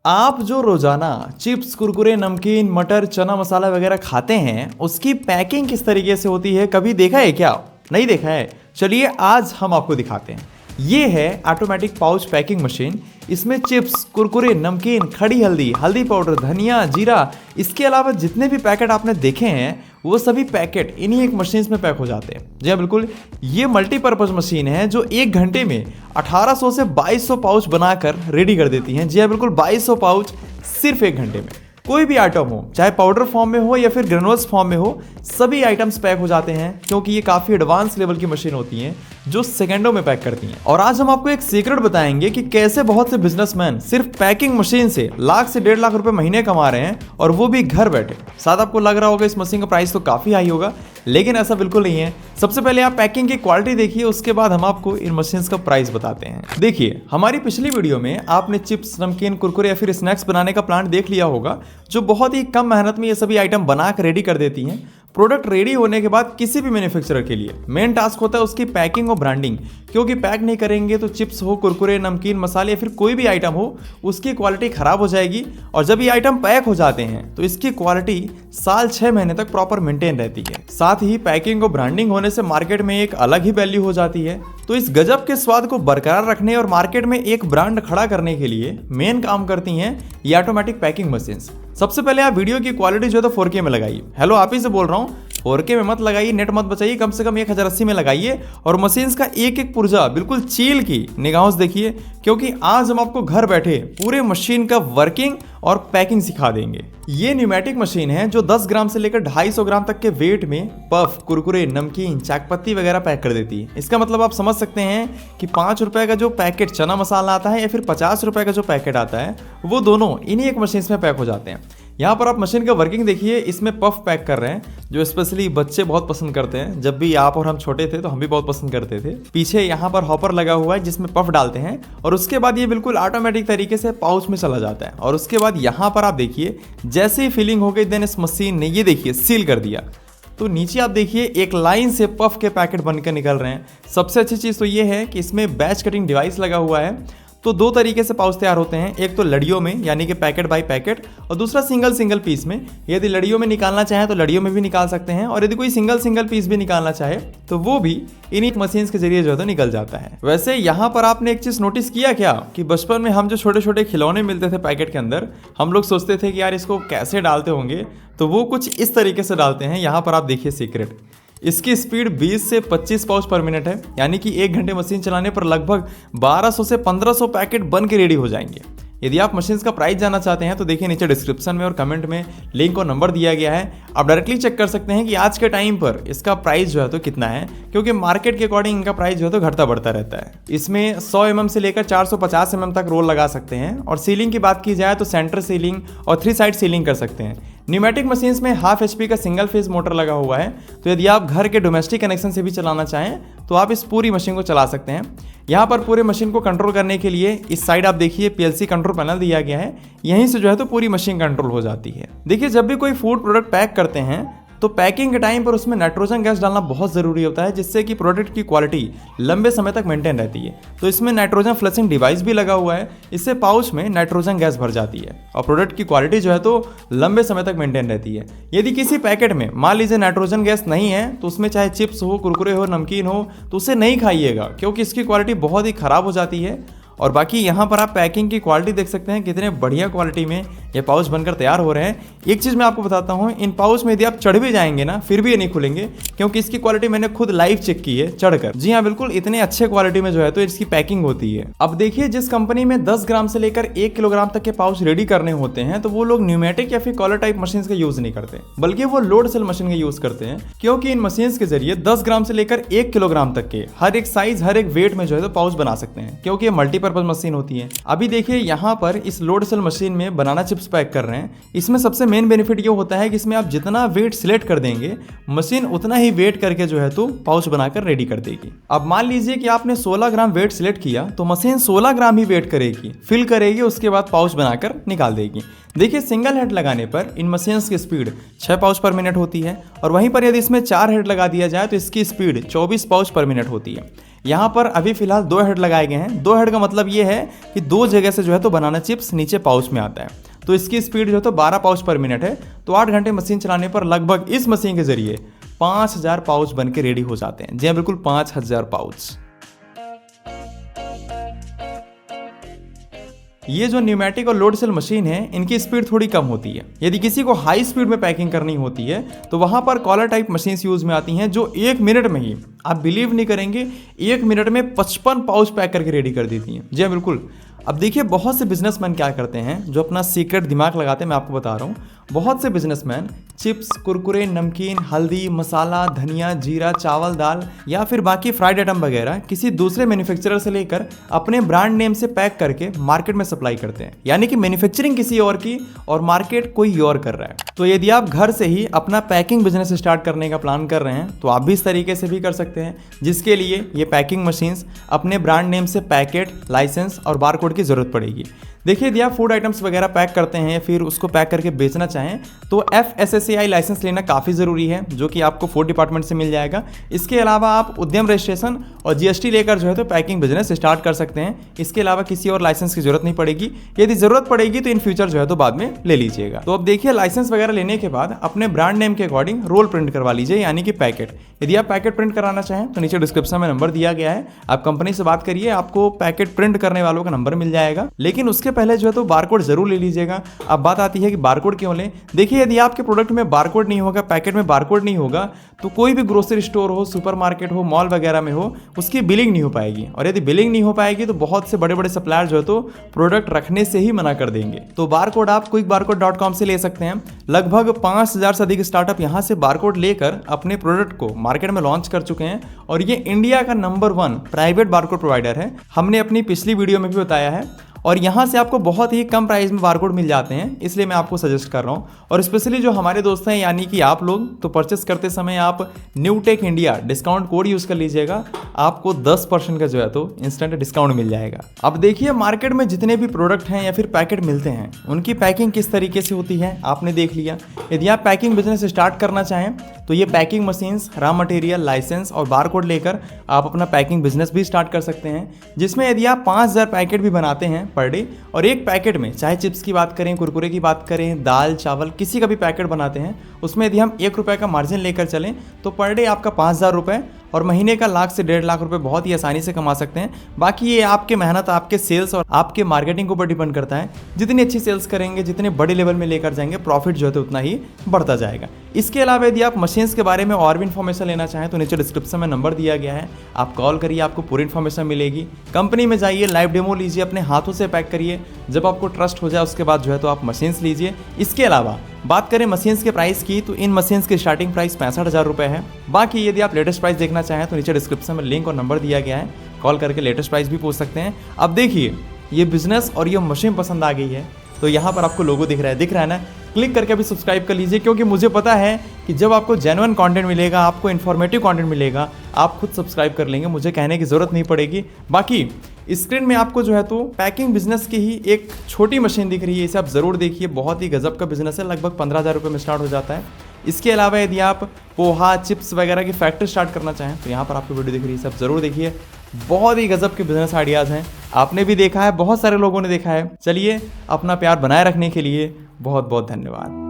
आप जो रोजाना चिप्स, कुरकुरे, नमकीन, मटर, चना मसाला वगैरह खाते हैं, उसकी पैकिंग किस तरीके से होती है, कभी देखा है क्या? नहीं देखा है? चलिए आज हम आपको दिखाते हैं। ये है ऑटोमेटिक पाउच पैकिंग मशीन। इसमें चिप्स, कुरकुरे, नमकीन, खड़ी हल्दी, हल्दी पाउडर, धनिया, जीरा, इसके अलावा जितने भी पैकेट आपने देखे हैं वो सभी पैकेट इन्हीं एक मशीन में पैक हो जाते हैं। जी हाँ, बिल्कुल। ये मल्टीपर्पज़ मशीन है जो 1 घंटे में 1800 से 2200 पाउच बनाकर रेडी कर देती हैं। जी हाँ, बिल्कुल 2200 पाउच सिर्फ 1 घंटे में। कोई भी आइटम हो, चाहे पाउडर फॉर्म में हो या फिर ग्रेनुअल्स फॉर्म में हो, सभी आइटम्स पैक हो जाते हैं क्योंकि ये काफ़ी एडवांस लेवल की मशीन होती हैं जो सेकंडों में पैक करती हैं। और आज हम आपको एक सीक्रेट बताएंगे कि कैसे बहुत से बिजनेसमैन सिर्फ पैकिंग मशीन से लाख से 1.5 लाख रुपए महीने कमा रहे हैं, और वो भी घर बैठे। शायद आपको लग रहा होगा इस मशीन का प्राइस तो काफ़ी हाई होगा, लेकिन ऐसा बिल्कुल नहीं है। सबसे पहले आप पैकिंग की क्वालिटी देखिए, उसके बाद हम आपको इन मशीन्स का प्राइस बताते हैं। देखिए, हमारी पिछली वीडियो में आपने चिप्स, नमकीन, कुरकुरे या फिर स्नैक्स बनाने का प्लांट देख लिया होगा, जो बहुत ही कम मेहनत में ये सभी आइटम बना कर रेडी कर देती हैं। प्रोडक्ट रेडी होने के बाद किसी भी मैन्युफैक्चरर के लिए मेन टास्क होता है उसकी पैकिंग और ब्रांडिंग, क्योंकि पैक नहीं करेंगे तो चिप्स हो, कुरकुरे, नमकीन, मसाले या फिर कोई भी आइटम हो, उसकी क्वालिटी खराब हो जाएगी। और जब ये आइटम पैक हो जाते हैं तो इसकी क्वालिटी साल 6 महीने तक प्रॉपर मेंटेन रहती है। साथ ही पैकिंग और ब्रांडिंग होने से मार्केट में एक अलग ही वैल्यू हो जाती है। तो इस गजब के स्वाद को बरकरार रखने और मार्केट में एक ब्रांड खड़ा करने के लिए मेन काम करती हैं ये ऑटोमेटिक पैकिंग मशीन्स। सबसे पहले आप वीडियो की क्वालिटी जो है तो 4K में लगाइए। हेलो, आप ही से बोल रहा हूँ, 4K में मत लगाइए, नेट मत बचाइए, कम से कम 1080 में लगाइए। और मशीन्स का एक एक पुर्जा बिल्कुल चील की निगाहों से देखिए, क्योंकि आज हम आपको घर बैठे पूरे मशीन का वर्किंग और पैकिंग सिखा देंगे। ये न्यूमेटिक मशीन है जो 10 ग्राम से लेकर 250 ग्राम तक के वेट में पफ, कुरकुरे, नमकीन, चाकपत्ती वगैरह पैक कर देती है। इसका मतलब आप समझ सकते हैं कि 5 रुपए का जो पैकेट चना मसाला आता है या फिर 50 रुपए का जो पैकेट आता है, वो दोनों इन्हीं एक मशीन में पैक हो जाते हैं। यहाँ पर आप मशीन का वर्किंग देखिए, इसमें पफ पैक कर रहे हैं जो स्पेशली बच्चे बहुत पसंद करते हैं। जब भी आप और हम छोटे थे तो हम भी बहुत पसंद करते थे। पीछे यहाँ पर हॉपर लगा हुआ है जिसमें पफ डालते हैं, और उसके बाद ये बिल्कुल ऑटोमेटिक तरीके से पाउच में चला जाता है। और उसके बाद यहाँ पर आप देखिए, जैसे ही फिलिंग हो गई, देन इस मशीन ने ये देखिए सील कर दिया। तो नीचे आप देखिए एक लाइन से पफ के पैकेट बनकर निकल रहे हैं। सबसे अच्छी चीज़ तो ये है कि इसमें बैच कटिंग डिवाइस लगा हुआ है। तो 2 तरीके से पाउच तैयार होते हैं, एक तो लड़ियों में यानी कि पैकेट बाय पैकेट, और दूसरा सिंगल पीस में। यदि लड़ियों में निकालना चाहें तो लड़ियों में भी निकाल सकते हैं, और यदि कोई सिंगल पीस भी निकालना चाहे तो वो भी इन्हीं मशीन्स के जरिए जो है तो निकल जाता है। वैसे यहाँ पर आपने एक चीज़ नोटिस किया क्या कि बचपन में हम जो छोटे छोटे खिलौने मिलते थे पैकेट के अंदर, हम लोग सोचते थे कि यार इसको कैसे डालते होंगे, तो वो कुछ इस तरीके से डालते हैं। यहाँ पर आप देखिए सीक्रेट, इसकी स्पीड 20 से 25 पाउच पर मिनट है, यानी कि 1 घंटे मशीन चलाने पर लगभग 1200 से 1500 पैकेट बन के रेडी हो जाएंगे। यदि आप मशीन्स का प्राइस जानना चाहते हैं तो देखिए नीचे डिस्क्रिप्शन में और कमेंट में लिंक और नंबर दिया गया है। आप डायरेक्टली चेक कर सकते हैं कि आज के टाइम पर इसका प्राइस जो है तो कितना है, क्योंकि मार्केट के अकॉर्डिंग इनका प्राइस जो है तो घटता बढ़ता रहता है। इसमें 100 mm से लेकर 450 mm तक रोल लगा सकते हैं, और सीलिंग की बात की जाए तो सेंटर सीलिंग और 3 साइड सीलिंग कर सकते हैं। न्यूमेटिक मशीन्स में 1/2 HP का सिंगल फेज मोटर लगा हुआ है, तो यदि आप घर के डोमेस्टिक कनेक्शन से भी चलाना चाहें तो आप इस पूरी मशीन को चला सकते हैं। यहाँ पर पूरे मशीन को कंट्रोल करने के लिए इस साइड आप देखिए PLC कंट्रोल पैनल दिया गया है, यहीं से जो है तो पूरी मशीन कंट्रोल हो जाती है। देखिए, जब भी कोई फूड प्रोडक्ट पैक करते हैं तो पैकिंग के टाइम पर उसमें नाइट्रोजन गैस डालना बहुत ज़रूरी होता है, जिससे कि प्रोडक्ट की क्वालिटी लंबे समय तक मेंटेन रहती है। तो इसमें नाइट्रोजन फ्लशिंग डिवाइस भी लगा हुआ है, इससे पाउच में नाइट्रोजन गैस भर जाती है और प्रोडक्ट की क्वालिटी जो है तो लंबे समय तक मेंटेन रहती है। यदि किसी पैकेट में मान लीजिए नाइट्रोजन गैस नहीं है तो उसमें चाहे चिप्स हो, कुरकुरे हो, नमकीन हो, तो उसे नहीं खाइएगा, क्योंकि इसकी क्वालिटी बहुत ही ख़राब हो जाती है। और बाकी यहाँ पर आप पैकिंग की क्वालिटी देख सकते हैं, कितने बढ़िया क्वालिटी में ये पाउच बनकर तैयार हो रहे हैं। एक चीज़ मैं आपको बताता हूँ, इन पाउच में यदि आप चढ़ भी जाएंगे ना फिर भी ये नहीं खुलेंगे, क्योंकि इसकी क्वालिटी मैंने खुद लाइव चेक की है चढ़कर। जी हाँ, बिल्कुल इतने अच्छे क्वालिटी में जो है तो इसकी पैकिंग होती है। अब देखिए, जिस कंपनी में 10 ग्राम से लेकर 1 किलोग्राम तक के पाउच रेडी करने होते हैं तो वो लोग न्यूमेटिक या फिर कॉलर टाइप मशीन का यूज नहीं करते, बल्कि वो लोड सेल मशीन का यूज करते हैं, क्योंकि इन मशीन के जरिए 10 ग्राम से लेकर 1 किलोग्राम तक के हर एक साइज, हर एक वेट में जो है तो पाउच बना सकते हैं, क्योंकि ये मल्टीपर्पज मशीन होती है। अभी देखिए यहाँ पर इस लोड सेल मशीन में बनाना चिप्स पैक कर रहे हैं। इसमें सबसे मेन बेनिफिट ये होता है कि इसमें आप जितना वेट सिलेक्ट कर देंगे, मशीन उतना ही वेट करके जो है तो पाउच बनाकर रेडी कर देगी। अब मान लीजिए कि आपने 16 ग्राम वेट सिलेक्ट किया तो मशीन 16 ग्राम ही वेट करेगी, फिल करेगी, उसके बाद पाउच बनाकर निकाल देगी। देखिए, सिंगल हेड लगाने पर इन मशीन्स की स्पीड 6 पाउच पर मिनट होती है, और वहीं पर यदि इसमें 4 हेड लगा दिया जाए तो इसकी स्पीड 24 पाउच पर मिनट होती है। यहाँ पर अभी फिलहाल 2 हेड लगाए गए हैं। 2 हेड का मतलब ये है कि 2 जगह से जो है तो बनाना चिप्स नीचे पाउच में आता है। तो इसकी स्पीड जो है तो 12 पाउच पर मिनट है। तो 8 घंटे मशीन चलाने पर लगभग इस मशीन के जरिए 5000 पाउच बन के रेडी हो जाते हैं। जी हाँ, बिल्कुल 5000 पाउच। ये जो न्यूमेटिक और लोड सेल मशीन है, इनकी स्पीड थोड़ी कम होती है। यदि किसी को हाई स्पीड में पैकिंग करनी होती है तो वहां पर कॉलर टाइप मशीन्स यूज में आती हैं, जो 1 मिनट में ही, आप बिलीव नहीं करेंगे, 1 मिनट में 55 पाउच पैक करके रेडी कर देती हैं। जी हाँ, बिल्कुल। अब देखिए, बहुत से बिजनेसमैन क्या करते हैं, जो अपना सीक्रेट दिमाग लगाते हैं, मैं आपको बता रहा हूँ। बहुत से बिजनेसमैन चिप्स, कुरकुरे, नमकीन, हल्दी, मसाला, धनिया, जीरा, चावल, दाल या फिर बाकी फ्राइड आइटम वगैरह किसी दूसरे मैन्युफैक्चरर से लेकर अपने ब्रांड नेम से पैक करके मार्केट में सप्लाई करते हैं। यानी कि मैन्युफैक्चरिंग किसी और की और मार्केट कोई और कर रहा है। तो यदि आप घर से ही अपना पैकिंग बिजनेस स्टार्ट करने का प्लान कर रहे हैं तो आप भी इस तरीके से भी कर सकते हैं, जिसके लिए ये पैकिंग मशीन्स अपने ब्रांड नेम से पैकेट, लाइसेंस और बारकोड की जरूरत पड़ेगी। देखिए, यदि आप फूड आइटम्स वगैरह पैक करते हैं या फिर उसको पैक करके बेचना चाहें तो FSSAI लाइसेंस लेना काफ़ी ज़रूरी है, जो कि आपको फूड डिपार्टमेंट से मिल जाएगा। इसके अलावा आप उद्यम रजिस्ट्रेशन और GST लेकर जो है तो पैकिंग बिजनेस स्टार्ट कर सकते हैं। इसके अलावा किसी और लाइसेंस की जरूरत नहीं पड़ेगी। यदि जरूरत पड़ेगी तो इन फ्यूचर जो है तो बाद में ले लीजिएगा। तो अब देखिए, लाइसेंस वगैरह लेने के बाद अपने ब्रांड नेम के अकॉर्डिंग रोल प्रिंट करवा लीजिए, यानी कि पैकेट। यदि आप पैकेट प्रिंट कराना चाहें तो नीचे डिस्क्रिप्शन में नंबर दिया गया है, आप कंपनी से बात करिए, आपको पैकेट प्रिंट करने वालों का नंबर मिल जाएगा। लेकिन उसके पहले जो है तो बारकोड जरूर ले लीजिएगा। अब बात आती है कि बारकोड क्यों लें। देखिए, यदि आपके प्रोडक्ट में बारकोड नहीं होगा, पैकेट में बारकोड नहीं होगा, तो कोई भी ग्रोसरी स्टोर हो, सुपरमार्केट हो, मॉल वगैरह में हो, उसकी बिलिंग नहीं हो पाएगी। और यदि बिलिंग नहीं हो पाएगी तो बहुत से बड़े बड़े सप्लायर जो है तो प्रोडक्ट रखने से ही मना कर देंगे। तो बारकोड आप quickbarcode.com से ले सकते हैं। लगभग 5000 से अधिक स्टार्टअप यहाँ से बारकोड लेकर अपने प्रोडक्ट को मार्केट में लॉन्च कर चुके हैं और ये इंडिया का नंबर 1 प्राइवेट बारकोड प्रोवाइडर है। हमने अपनी पिछली वीडियो में भी बताया है और यहाँ से आपको बहुत ही कम प्राइस में बारकोड मिल जाते हैं, इसलिए मैं आपको सजेस्ट कर रहा हूँ। और स्पेशली जो हमारे दोस्त हैं, यानी कि आप लोग, तो परचेस करते समय आप Newtech India discount code use कर लीजिएगा, आपको 10% का जो है तो इंस्टेंट डिस्काउंट मिल जाएगा। अब देखिए, मार्केट में जितने भी प्रोडक्ट हैं या फिर पैकेट मिलते हैं, उनकी पैकिंग किस तरीके से होती है आपने देख लिया। यदि आप पैकिंग बिजनेस स्टार्ट करना चाहें तो ये packing machines, raw material, license और बारकोड लेकर आप अपना पैकिंग बिजनेस भी स्टार्ट कर सकते हैं, जिसमें यदि आप 5000 पैकेट भी बनाते हैं पर डे, और एक पैकेट में चाहे चिप्स की बात करें, कुरकुरे की बात करें, दाल, चावल, किसी का भी पैकेट बनाते हैं, उसमें यदि हम 1 रुपये का मार्जिन लेकर चलें तो पर डे आपका 5000 रुपये और महीने का 1 लाख से 1.5 लाख रुपए बहुत ही आसानी से कमा सकते हैं। बाकी ये आपके मेहनत, आपके सेल्स और आपके मार्केटिंग के ऊपर डिपेंड करता है। जितनी अच्छी सेल्स करेंगे, जितने बड़े लेवल में लेकर जाएंगे, प्रॉफिट जो है तो उतना ही बढ़ता जाएगा। इसके अलावा यदि आप मशीन्स के बारे में और भी इन्फॉर्मेशन लेना चाहें तो नीचे डिस्क्रिप्शन में नंबर दिया गया है, आप कॉल करिए, आपको पूरी इन्फॉर्मेशन मिलेगी। कंपनी में जाइए, लाइव डेमो लीजिए, अपने हाथों से पैक करिए। जब आपको ट्रस्ट हो जाए उसके बाद जो है तो आप मशीन्स लीजिए। इसके अलावा बात करें मशीन्स के प्राइस की तो इन मशीन्स की स्टार्टिंग प्राइस 65,000 रुपये है। बाकी यदि आप लेटेस्ट प्राइस देखना चाहें तो नीचे डिस्क्रिप्शन में लिंक और नंबर दिया गया है, कॉल करके लेटेस्ट प्राइस भी पूछ सकते हैं। अब देखिए, ये बिजनेस और ये मशीन पसंद आ गई है तो यहाँ पर आपको लोगो दिख रहा है ना, क्लिक करके भी सब्सक्राइब कर लीजिए, क्योंकि मुझे पता है कि जब आपको जेन्युइन कंटेंट मिलेगा, आपको इन्फॉर्मेटिव कंटेंट मिलेगा, आप खुद सब्सक्राइब कर लेंगे, मुझे कहने की ज़रूरत नहीं पड़ेगी। बाकी स्क्रीन में आपको जो है तो पैकिंग बिजनेस की ही एक छोटी मशीन दिख रही है, इसे आप ज़रूर देखिए, बहुत ही गजब का बिजनेस है, लगभग 15,000 रुपये में स्टार्ट हो जाता है। इसके अलावा यदि आप पोहा, चिप्स वगैरह की फैक्ट्री स्टार्ट करना चाहें तो यहाँ पर आपको वीडियो दिख रही है, सब ज़रूर देखिए, बहुत ही गजब के बिजनेस आइडियाज़ हैं, आपने भी देखा है, बहुत सारे लोगों ने देखा है। चलिए, अपना प्यार बनाए रखने के लिए बहुत बहुत धन्यवाद।